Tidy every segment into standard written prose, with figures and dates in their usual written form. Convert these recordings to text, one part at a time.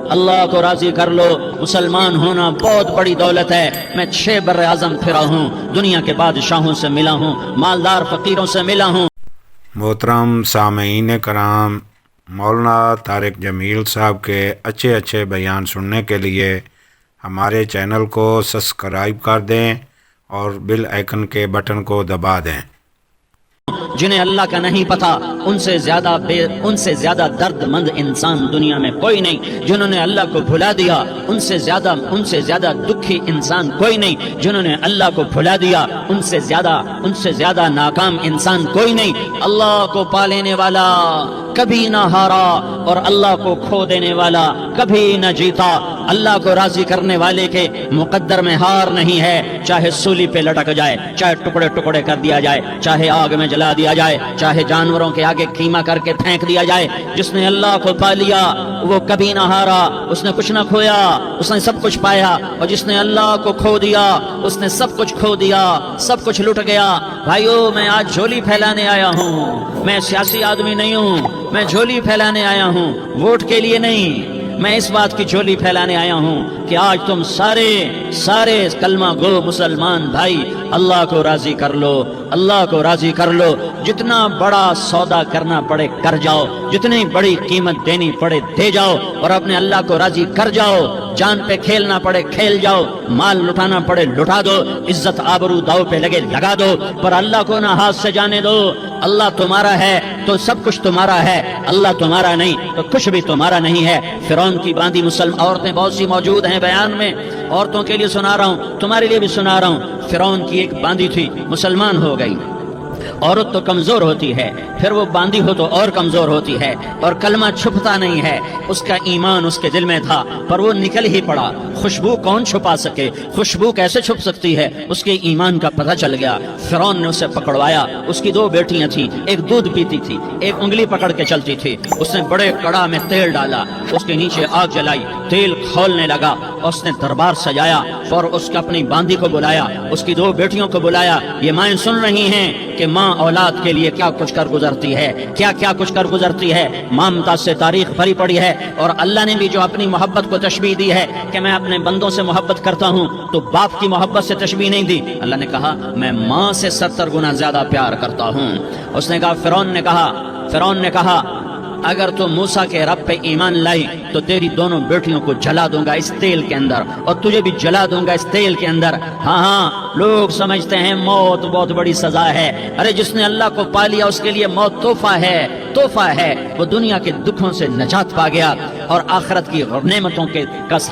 اللہ کو راضی کر لو۔ مسلمان ہونا بہت بڑی دولت ہے۔ میں 6 بر اعظم پھرا ہوں، دنیا کے بادشاہوں سے ملا ہوں، مالدار فقیروں سے ملا ہوں۔ محترم سامعین کرام، مولانا طارق جمیل صاحب کے اچھے بیان سننے کے لیے ہمارے چینل کو سبسکرائب کر دیں اور بیل آئیکن کے بٹن کو دبا دیں۔ جنہیں اللہ کا نہیں پتا ان سے زیادہ درد مند انسان دنیا میں کوئی نہیں۔ جنہوں نے اللہ کو بھلا دیا ان سے زیادہ دکھی انسان کوئی نہیں۔ جنہوں نے اللہ کو بھلا دیا ان سے زیادہ ناکام انسان کوئی نہیں۔ اللہ کو پا لینے والا کبھی نہ ہارا اور اللہ کو کھو دینے والا کبھی نہ جیتا۔ اللہ کو راضی کرنے والے کے مقدر میں ہار نہیں ہے، چاہے سولی پہ لٹک جائے، چاہے ٹکڑے ٹکڑے کر دیا جائے، چاہے آگ میں جلا دیا جائے، چاہے جانوروں کے آگے قیمہ کر کے پھینک دیا جائے۔ جس نے اللہ کو پا لیا وہ کبھی نہ ہارا، اس نے کچھ نہ کھویا، اس نے سب کچھ پایا۔ اور جس نے اللہ کو کھو دیا اس نے سب کچھ کھو دیا، سب کچھ لٹ گیا۔ بھائیو، میں آج جھولی پھیلانے آیا ہوں، میں سیاسی آدمی نہیں ہوں، میں جھولی پھیلانے آیا ہوں، ووٹ کے لیے نہیں۔ میں اس بات کی جھولی پھیلانے آیا ہوں کہ آج تم سارے کلمہ گو مسلمان بھائی اللہ کو راضی کر لو، اللہ کو راضی کر لو۔ جتنا بڑا سودا کرنا پڑے کر جاؤ، جتنی بڑی قیمت دینی پڑے دے جاؤ، اور اپنے اللہ کو راضی کر جاؤ۔ جان پہ کھیلنا پڑے کھیل جاؤ، مال لٹانا پڑے لٹا دو، عزت آبرو داؤ پہ لگے لگا دو، پر اللہ کو نہ ہاتھ سے جانے دو۔ اللہ تمہارا ہے تو سب کچھ تمہارا ہے، اللہ تمہارا نہیں تو کچھ بھی تمہارا نہیں ہے۔ فرعون کی باندھی مسلم عورتیں بہت سی موجود ہیں بیان میں، عورتوں کے لیے سنا رہا ہوں، تمہارے لیے بھی سنا رہا ہوں۔ فرعون کی ایک باندھی تھی، مسلمان ہو گئی۔ عورت تو کمزور ہوتی ہے، پھر وہ باندھی ہو تو اور کمزور ہوتی ہے، اور کلمہ چھپتا نہیں ہے۔ اس کا ایمان اس کے دل میں تھا پر وہ نکل ہی پڑا۔ خوشبو کون چھپا سکے؟ خوشبو کیسے چھپ سکتی ہے؟ اس کے ایمان کا پتہ چل گیا۔ فرعون نے اسے پکڑوایا۔ اس کی 2 بیٹیاں تھیں، ایک دودھ پیتی تھی، ایک انگلی پکڑ کے چلتی تھی۔ اس نے بڑے کڑا میں تیل ڈالا، اس کے نیچے آگ جلائی، تیل کھولنے لگا، اس نے دربار سجایا اور اس کا اپنی باندھی کو بلایا، اس کی 2 بیٹیوں کو بلایا۔ یہ مائیں سن رہی ہیں کہ ماں اولاد کے لیے کیا کچھ کر گزرتی ہے، کیا کچھ کر گزرتی ہے۔ ماں ممتاز سے تاریخ بھری پڑی ہے، اور اللہ نے بھی جو اپنی محبت کو تشبیہ دی ہے کہ میں اپنے بندوں سے محبت کرتا ہوں، تو باپ کی محبت سے تشبیہ نہیں دی۔ اللہ نے کہا میں ماں سے 70 گنا زیادہ پیار کرتا ہوں۔ اس نے کہا فرعون نے کہا اگر تو موسیٰ کے رب پہ ایمان لائی تو تیری دونوں بیٹیوں کو جلا دوں گا اس تیل کے اندر، اور تجھے بھی جلا دوں گا اس تیل کے اندر۔ ہاں لوگ سمجھتے ہیں موت بہت بڑی سزا ہے۔ ارے جس نے اللہ کو پا لیا اس کے لیے موت تحفہ ہے۔ وہ دنیا کے دکھوں سے نجات پا گیا اور آخرت کی نعمتوں کے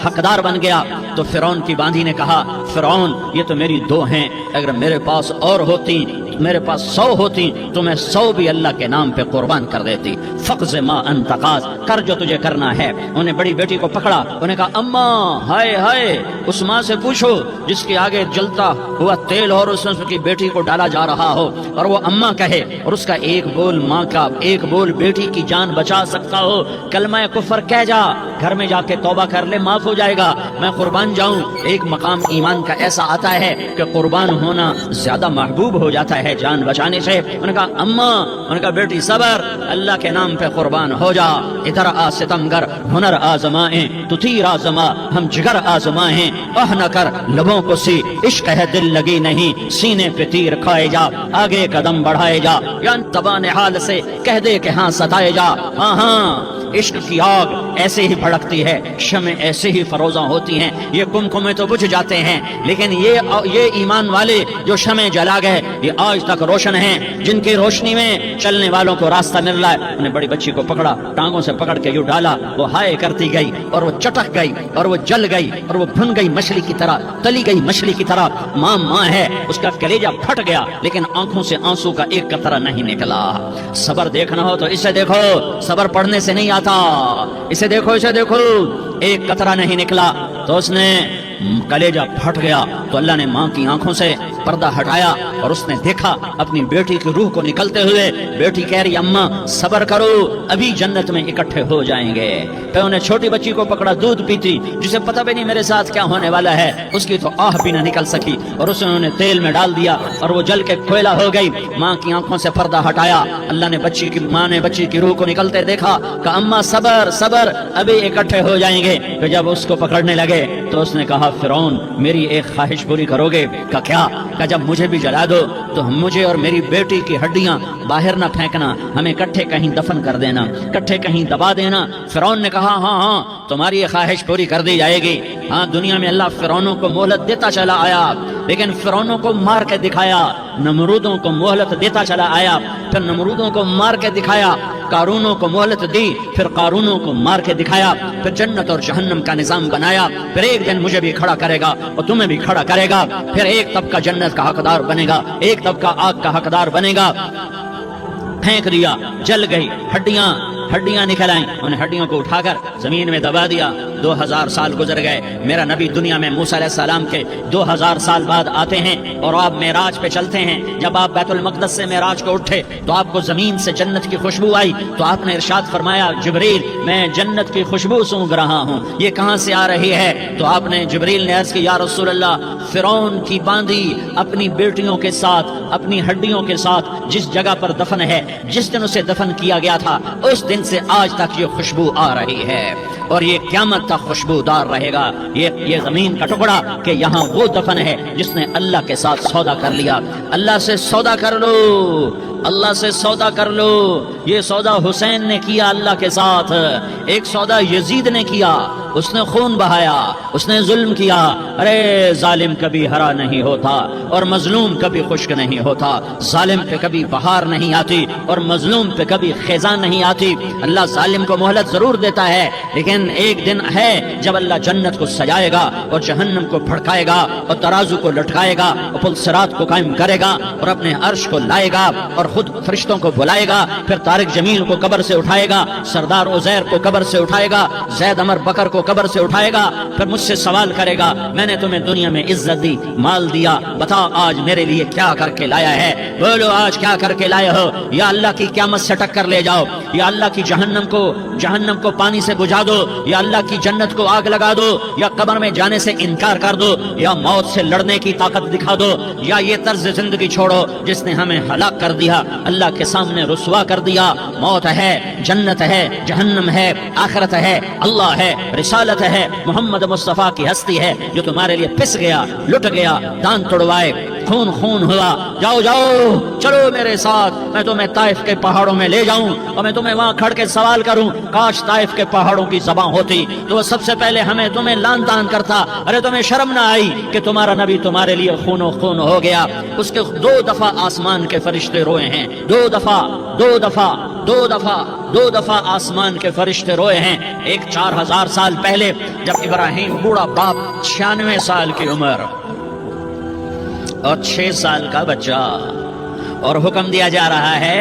حقدار بن گیا۔ تو فرعون کی باندھی نے کہا فرعون یہ تو میری 2 ہیں، اگر میرے پاس اور ہوتی، میرے پاس 100 ہوتی تو میں 100 بھی اللہ کے نام پہ قربان کر دیتی۔ فقض ما انت قاض، کر جو تجھے کرنا ہے۔ انہیں بڑی بیٹی کو پکڑا، انہیں کہا اماں ہائے اس ماں سے پوچھو جس کے آگے جلتا ہوا تیل اور اس کی بیٹی کو ڈالا جا رہا ہو، اور وہ اماں کہے اور اس کا ایک بول ماں کا، ایک بول بیٹی کی جان بچا سکتا ہو، کلمہ کفر کہہ جا، گھر میں جا کے توبہ کر لے، معاف ہو جائے گا، میں قربان جاؤں۔ ایک مقام ایمان کا ایسا آتا ہے کہ قربان ہونا زیادہ محبوب ہو جاتا ہے جان بچانے سے۔ انہوں نے کہا اماں، انہوں نے کہا بیٹی صبر، اللہ کے نام پہ قربان ہو جا۔ ادھر آ ستمگر ہنر آزمائیں تو تیر آزما، ہم جگر آزمائیں اہ نہ کر لبوں کو سی، عشق ہے دل لگی نہیں، سینے پہ تیر کھائے جا، آگے قدم بڑھائے جا، یا تبان حال سے کہہ دے کہ ہاں ستائے جا۔ ہاں عشق کی آگ ایسے ہی بھڑکتی ہے، شمع ایسے ہی فروزاں ہوتی ہیں، یہ کمکمے تو بجھ جاتے ہیں، لیکن یہ ایمان والے جو شمع جلا گئے یہ آج تک روشن ہیں، جن کی روشنی میں چلنے والوں کو راستہ مل رہا ہے۔ انہیں بڑی بچی کو پکڑا، ٹانگوں سے پکڑ کے یوں ڈالا، وہ ہائے کرتی گئی اور وہ چٹک گئی اور وہ جل گئی اور وہ بھن گئی مچھلی کی طرح، تلی گئی مچھلی کی طرح۔ ماں ہے، اس کا کلیجہ پھٹ گیا لیکن آنکھوں سے آنسو کا ایک قطرہ نہیں نکلا۔ صبر دیکھنا ہو تو اسے دیکھو، صبر پڑھنے سے نہیں آتا، اسے دیکھو ایک قطرہ نہیں نکلا۔ تو اس نے کلیجہ پھٹ گیا تو اللہ نے ماں کی آنکھوں سے پردہ ہٹایا اور اس نے دیکھا اپنی بیٹی کی روح کو نکلتے ہوئے. بیٹی کہہ رہی اماں صبر کرو, ابھی جنت میں اکٹھے ہو جائیں گے. پھر انہیں چھوٹی بچی کو پکڑا, دودھ پیتی, جسے پتہ بھی نہیں میرے ساتھ کیا ہونے والا ہے. اس کی تو آہ بھی نہ نکل سکی اور اسے انہوں نے تیل میں ڈال دیا اور وہ جل کے کوئلہ ہو گئی. ماں کی آنکھوں سے پردہ ہٹایا. اللہ نے ماں نے بچی کی روح کو نکلتے دیکھا, کہ اماں صبر صبر, ابھی اکٹھے ہو جائیں گے. پھر جب اس کو پکڑنے لگے تو اس نے کہا فرعون میری ایک خواہش پوری کرو گے؟ کہ کیا؟ کہ جب مجھے بھی جلا دو تو مجھے اور میری بیٹی کی ہڈیاں باہر نہ پھینکنا, ہمیں کٹھے کہیں دفن کر دینا, کٹھے کہیں دبا دینا. فرعون نے کہا ہاں تمہاری یہ خواہش پوری کر دی جائے گی. ہاں دنیا میں اللہ فرعونوں کو مہلت دیتا چلا آیا, لیکن فرعونوں کو مار کے دکھایا. نمرودوں کو مہلت دیتا چلا آیا, پھر نمرودوں کو مار کے دکھایا. قارونوں کو مہلت دی, پھر قارونوں کو مار کے دکھایا. پھر جنت اور جہنم کا نظام بنایا. پھر ایک دن مجھے بھی کھڑا کرے گا اور تمہیں بھی کھڑا کرے گا. پھر ایک طبقہ جنت کا حقدار بنے گا, ایک طبقہ آگ کا حقدار بنے گا. پھینک دیا, جل گئی, ہڈیاں نکل آئیں. انہیں ہڈیوں کو اٹھا کر زمین میں دبا دیا. 2000 سال گزر گئے. میرا نبی دنیا میں موسیٰ علیہ السلام کے 2000 سال بعد آتے ہیں اور آپ معراج پہ چلتے ہیں. جب آپ بیت المقدس سے معراج کو اٹھے تو آپ کو زمین سے جنت کی خوشبو آئی. تو آپ نے ارشاد فرمایا جبریل میں جنت کی خوشبو سونگ رہا ہوں, یہ کہاں سے آ رہی ہے؟ تو آپ نے جبریل نے عرض کی یا رسول اللہ فرعون کی باندی اپنی بیٹیوں کے ساتھ, اپنی ہڈیوں کے ساتھ جس جگہ پر دفن ہے, جس دن اسے دفن کیا گیا تھا اس دن سے آج تک یہ خوشبو آ رہی ہے اور یہ قیامت تک خوشبودار رہے گا. یہ زمین کا ٹکڑا کہ یہاں وہ دفن ہے جس نے اللہ کے ساتھ سودا کر لیا. اللہ سے سودا کر لو, اللہ سے سودا کر لو. یہ سودا حسین نے کیا اللہ کے ساتھ, ایک سودا یزید نے کیا, اس نے خون بہایا, اس نے ظلم کیا. ارے ظالم کبھی ہرا نہیں ہوتا اور مظلوم کبھی خشک نہیں ہوتا. ظالم پہ کبھی بہار نہیں آتی اور مظلوم پہ کبھی خزاں نہیں آتی. اللہ ظالم کو مہلت ضرور دیتا ہے, لیکن ایک دن ہے جب اللہ جنت کو سجائے گا اور جہنم کو بھڑکائے گا اور ترازو کو لٹکائے گا اور پل صراط کو قائم کرے گا اور اپنے عرش کو لائے گا اور خود فرشتوں کو بلائے گا. پھر طارق جمیل کو قبر سے اٹھائے گا, سردار عزیر کو قبر سے اٹھائے گا, زید عمر بکر کو قبر سے اٹھائے گا. پھر مجھ سے سوال کرے گا میں نے تمہیں دنیا میں عزت دی, مال دیا, بتا آج میرے لیے کیا کر کے لایا ہے؟ بولو آج کیا کر کے لائے ہو؟ یا اللہ کی قیامت سے ٹکر لے جاؤ, یا اللہ کی جہنم کو پانی سے بجھا دو, یا اللہ کی جنت کو آگ لگا دو, یا قبر میں جانے سے انکار کر دو, یا موت سے لڑنے کی طاقت دکھا دو, یا یہ طرز زندگی چھوڑو جس نے ہمیں ہلاک کر دیا, اللہ کے سامنے رسوا کر دیا. موت ہے, جنت ہے, جہنم ہے, آخرت ہے, اللہ ہے, رسالت ہے, محمد مصطفیٰ کی ہستی ہے جو تمہارے لیے پس گیا, لٹ گیا, دان توڑوائے, خون ہوا. جاؤ چلو میرے ساتھ, میں تمہیں طائف کے پہاڑوں میں لے جاؤں اور میں تمہیں وہاں کھڑ کے سوال کروں. کاش طائف کے پہاڑوں کی زبان ہوتی تو وہ سب سے پہلے تمہیں لان تان کرتا. ارے تمہیں شرم نہ آئی کہ تمہارا نبی تمہارے لیے خون ہو گیا؟ اس کے 2 دفعہ آسمان کے فرشتے روئے ہیں, 2 دفعہ آسمان کے فرشتے روئے ہیں. ایک 4000 سال پہلے جب ابراہیم بوڑھا باپ 96 سال کی عمر اور 6 سال کا بچہ, اور حکم دیا جا رہا ہے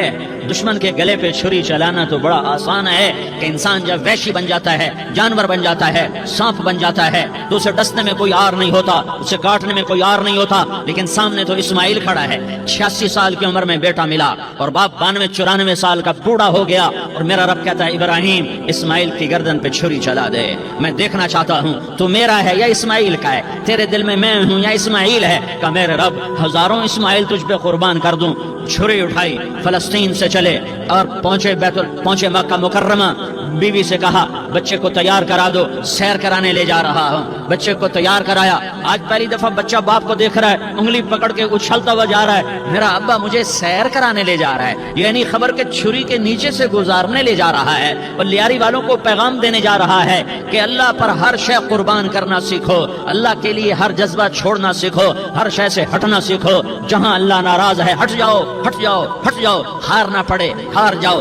دشمن کے گلے پہ چھری چلانا تو بڑا آسان ہے کہ انسان جب وحشی بن جاتا ہے, جانور بن جاتا ہے, سانپ بن جاتا ہے تو اسے ڈسنے میں کوئی آر نہیں ہوتا, اسے کاٹنے میں کوئی آر نہیں ہوتا. لیکن سامنے تو اسماعیل کھڑا ہے, 86 سال کی عمر میں بیٹا ملا اور باپ 92-94 سال کا بوڑھا ہو گیا, اور میرا رب کہتا ہے ابراہیم اسماعیل کی گردن پہ چھری چلا دے, میں دیکھنا چاہتا ہوں تو میرا ہے یا اسماعیل کا ہے, تیرے دل میں ہوں یا اسماعیل ہے. کہ میرے رب ہزاروں اسماعیل تجھ پہ قربان کر دوں. چھری اٹھائی, فلسطین سے چلے اور پہنچے مکہ مکرمہ. بیوی سے کہا بچے کو تیار کرا دو, سیر کرانے لے جا رہا ہوں. بچے کو تیار کرایا. آج پہلی دفعہ بچہ باپ کو دیکھ رہا ہے, انگلی پکڑ کے اچھلتا ہوا جا رہا ہے, میرا ابا مجھے سیر کرانے لے جا رہا ہے, یعنی خبر کے چھری کے نیچے سے گزارنے لے جا رہا ہے. اور لیاری والوں کو پیغام دینے جا رہا ہے کہ اللہ پر ہر شے قربان کرنا سیکھو, اللہ کے لیے ہر جذبہ چھوڑنا سیکھو, ہر شے سے ہٹنا سیکھو. جہاں اللہ ناراض ہے ہٹ جاؤ, ہار نہ پڑے, ہار جاؤ,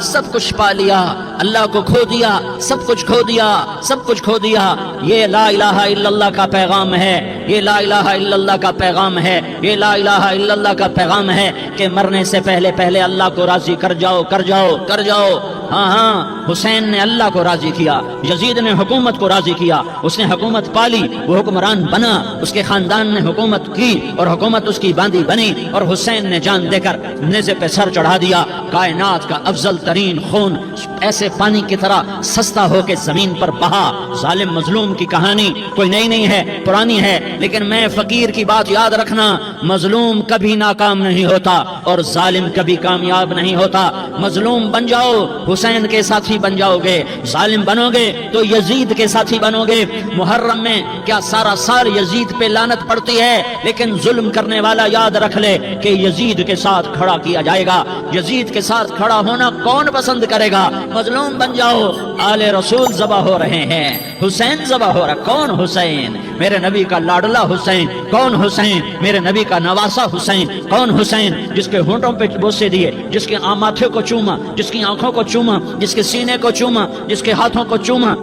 سب کچھ پا لیا، اللہ کو کھو دیا سب کچھ کھو دیا، سب کچھ کھو دیا۔ یہ لا الہ الا اللہ کا پیغام ہے، یہ لا الہ الا اللہ کا پیغام ہے، یہ لا الہ الا اللہ کا پیغام ہے کہ مرنے سے پہلے اللہ کو راضی کر جاؤ، کر جاؤ، کر جاؤ۔ ہاں حسین نے اللہ کو راضی کیا، یزید نے حکومت کو راضی کیا، اس نے حکومت پالی، وہ حکمران بنا، اس کے خاندان نے حکومت کی اور حکومت اس کی باندھی بنی، اور حسین نے جان دے کر نیزے پہ سر چڑھا دیا۔ کائنات کا افضل ترین خون ایسے پانی کی طرح سستا ہو کے زمین پر بہا۔ ظالم مظلوم کی کہانی کوئی نئی نہیں ہے، پرانی ہے، لیکن میں فقیر کی بات یاد رکھنا، مظلوم کبھی ناکام نہیں ہوتا اور ظالم کبھی کامیاب نہیں ہوتا۔ مظلوم بن جاؤ حسین کے ساتھی بن جاؤ گے، ظالم بنو گے تو یزید کے ساتھی بنو گے۔ محرم میں کیا سارا سال یزید پہ لعنت پڑتی ہے، لیکن ظلم کرنے والا یاد رکھ لے کہ یزید کے ساتھ کھڑا کیا جائے گا۔ یزید کے ساتھ کھڑا ہونا کون پسند کرے گا؟ مظلوم بن جاؤ۔ آل رسول ذبح ہو رہے ہیں، حسین ذبح ہو رہا۔ کون حسین؟ میرے نبی کا لاڈلا حسین۔ کون حسین؟ میرے نبی کا نواسا حسین۔ کون حسین؟ جس کے ہونٹوں پہ بوسے دیے، جس کے ماتھے کو چوما، جس کی آنکھوں کو چوما، جس کے سینے کو چوما، جس کے ہاتھوں کو چوما۔